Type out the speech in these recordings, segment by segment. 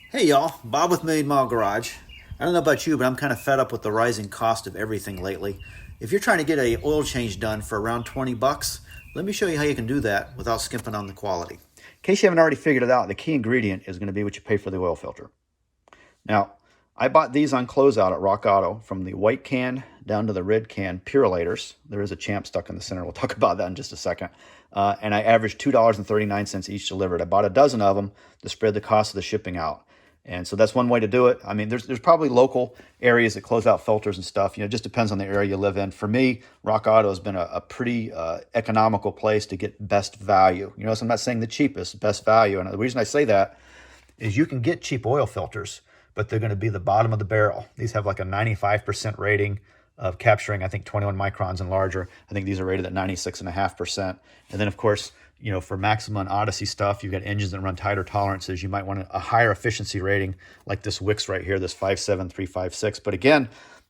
Hey y'all, Bob with Million Mile Garage. I don't know about you, but I'm kind of fed up with the rising cost of everything lately. If you're trying to get a oil change done for around 20 bucks, let me show you how you can do that without skimping on the quality. In case you haven't already figured it out, the key ingredient is going to be what you pay for the oil filter. Now, I bought these on closeout at Rock Auto from the white can down to the red can Purolators. There is a champ stuck in the center. We'll talk about that in just a second. And I averaged $2.39 each delivered. I bought a dozen of them to spread the cost of the shipping out. And so that's one way to do it. I mean, there's probably local areas that close out filters and stuff. It just depends on the area you live in. For me, Rock Auto has been a pretty economical place to get best value. So I'm not saying the cheapest, best value. And the reason I say that is you can get cheap oil filters, but they're going to be the bottom of the barrel. These have like a 95% rating of capturing, I think, 21 microns and larger. I think these are rated at 96.5%. And then, of course, for Maxima and Odyssey stuff, you've got engines that run tighter tolerances. You might want a higher efficiency rating like this Wix right here, this 57356. But again,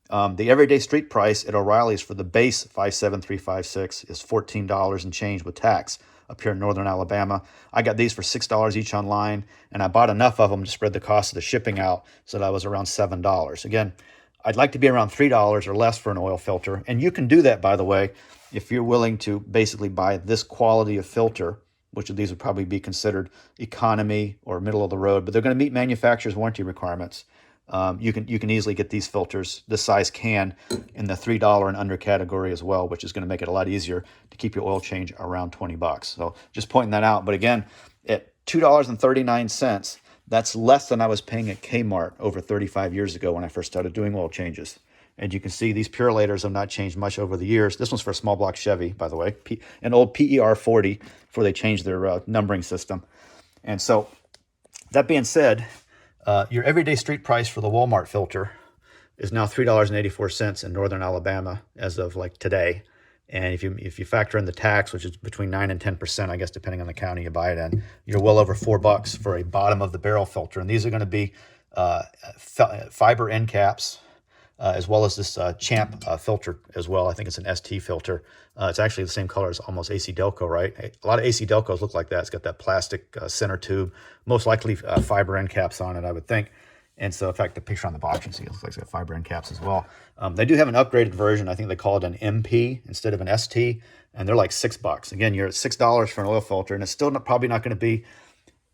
the everyday street price at O'Reilly's for the base 57356 is $14 and change with tax up here in northern Alabama. I got these for $6 each online, and I bought enough of them to spread the cost of the shipping out so that I was around $7. Again, I'd like to be around $3 or less for an oil filter, and you can do that, by the way, if you're willing to basically buy this quality of filter, which of these would probably be considered economy or middle of the road, but they're going to meet manufacturer's warranty requirements. You can easily get these filters, this size can, in the $3 and under category as well, which is going to make it a lot easier to keep your oil change around 20 bucks. So just pointing that out. But again, at $2.39, that's less than I was paying at Kmart over 35 years ago when I first started doing oil changes. And you can see these Purolators have not changed much over the years. This one's for a small block Chevy, by the way, an old PER 40 before they changed their numbering system. And so that being said, your everyday street price for the Walmart filter is now $3.84 in northern Alabama as of like today. And if you factor in the tax, which is between 9 and 10%, I guess, depending on the county you buy it in, you're well over $4 for a bottom of the barrel filter. And these are going to be fiber end caps, as well as this champ filter as well. I think it's an ST filter. It's actually the same color as almost AC Delco, right? A lot of AC Delcos look like that. It's got that plastic center tube, most likely fiber end caps on it, I would think. And so, in fact, the picture on the box, you see it looks like it's got fiber end caps as well. They do have an upgraded version. I think they call it an MP instead of an ST, and they're like $6. Again, you're at $6 for an oil filter, and it's still probably not going to be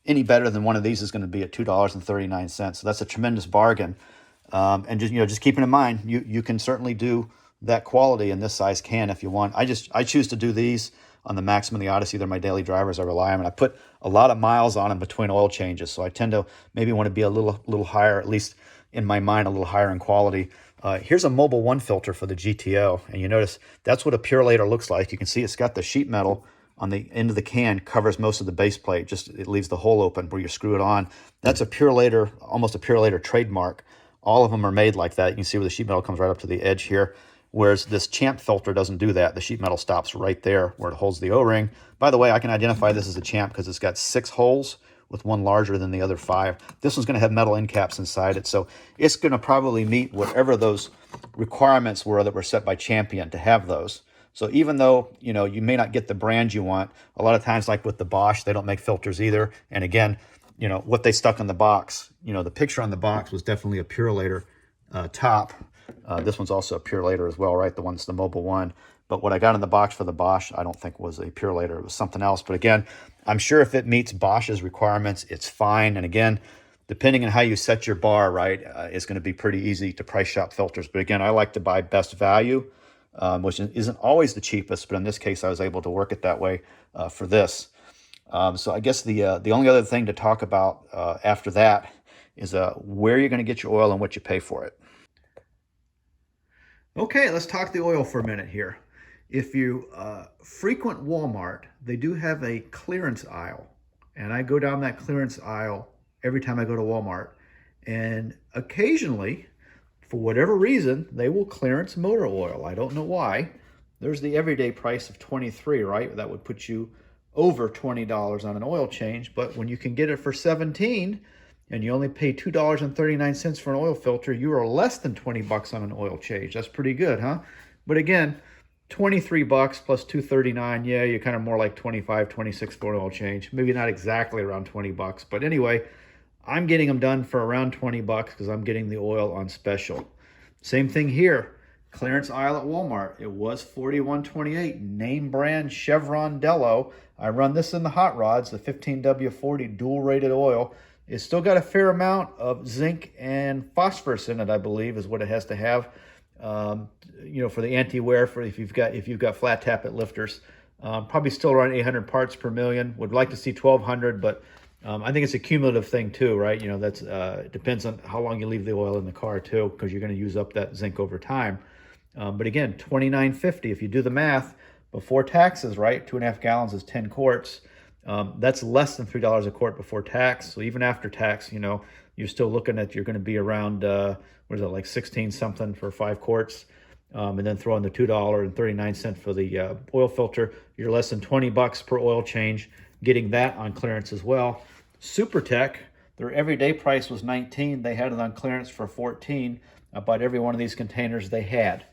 any better than one of these is going to be at $2.39. So that's a tremendous bargain. And just keeping in mind, you can certainly do that quality in this size can if you want. I choose to do these on the Maxima and the Odyssey. They're my daily drivers. I rely on them. And I put a lot of miles on them between oil changes. So I tend to maybe want to be a little higher, at least in my mind, a little higher in quality. Here's a Mobile 1 filter for the GTO. And you notice that's what a Purolator looks like. You can see it's got the sheet metal on the end of the can, covers most of the base plate. Just it leaves the hole open where you screw it on. That's a Purolator, almost a Purolator trademark. All of them are made like that. You can see where the sheet metal comes right up to the edge here. Whereas this Champ filter doesn't do that. The sheet metal stops right there where it holds the O-ring. By the way, I can identify this as a Champ because it's got 6 holes with one larger than the other 5. This one's going to have metal end caps inside it. So it's going to probably meet whatever those requirements were that were set by Champion to have those. So even though, you may not get the brand you want, a lot of times, like with the Bosch, they don't make filters either. And again, what they stuck in the box, the picture on the box was definitely a Purolator top. This one's also a Purolator as well, right? The one's the Mobile 1. But what I got in the box for the Bosch, I don't think was a Purolator. It was something else. But again, I'm sure if it meets Bosch's requirements, it's fine. And again, depending on how you set your bar, right, it's going to be pretty easy to price shop filters. But again, I like to buy best value, which isn't always the cheapest. But in this case, I was able to work it that way for this. So I guess the only other thing to talk about after that is where you're going to get your oil and what you pay for it. Okay, let's talk the oil for a minute here. If you frequent Walmart, they do have a clearance aisle. And I go down that clearance aisle every time I go to Walmart. And occasionally, for whatever reason, they will clearance motor oil. I don't know why. There's the everyday price of $23, right? That would put you over $20 on an oil change. But when you can get it for $17 and you only pay $2.39 for an oil filter, you are less than 20 bucks on an oil change. That's pretty good, huh? But again, 23 bucks plus 239, yeah, you're kind of more like 25, 26 for an oil change. Maybe not exactly around 20 bucks, but anyway, I'm getting them done for around 20 bucks because I'm getting the oil on special. Same thing here. Clearance aisle at Walmart. It was $41.28. Name brand Chevron Dello. I run this in the hot rods, the 15W40 dual rated oil. It's still got a fair amount of zinc and phosphorus in it, I believe, is what it has to have. For the anti-wear, for if you've got flat tappet lifters. Probably still around 800 parts per million. Would like to see 1,200, but I think it's a cumulative thing too, right? That's it depends on how long you leave the oil in the car too, because you're going to use up that zinc over time. But again, $29.50 if you do the math before taxes, right? 2.5 gallons is 10 quarts. That's less than $3 a quart before tax. So even after tax, you're still looking at you're going to be around what is it, like 16 something for 5 quarts. And then throw in the $2.39 for the oil filter. You're less than 20 bucks per oil change, getting that on clearance as well. SuperTech, their everyday price was $19. They had it on clearance for $14. I bought every one of these containers they had,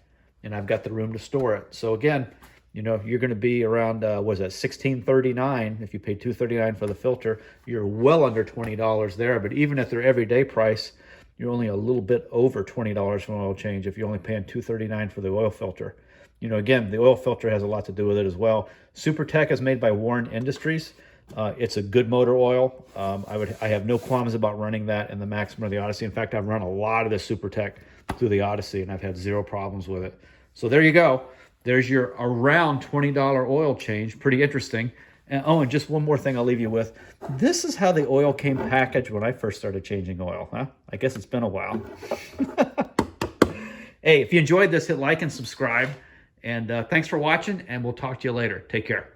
and I've got the room to store it. So again, you're going to be around what is that, $16.39 if you pay $2.39 for the filter. You're well under $20 there. But even at their everyday price, you're only a little bit over $20 for an oil change if you're only paying $2.39 for the oil filter. Again, the oil filter has a lot to do with it as well. SuperTech is made by Warren Industries. It's a good motor oil. I have no qualms about running that in the Maxima or the Odyssey. In fact, I've run a lot of the SuperTech through the Odyssey, and I've had zero problems with it. So there you go. There's your around $20 oil change. Pretty interesting. And just one more thing I'll leave you with. This is how the oil came packaged when I first started changing oil. Huh? I guess it's been a while. Hey, if you enjoyed this, hit like and subscribe. And thanks for watching, and we'll talk to you later. Take care.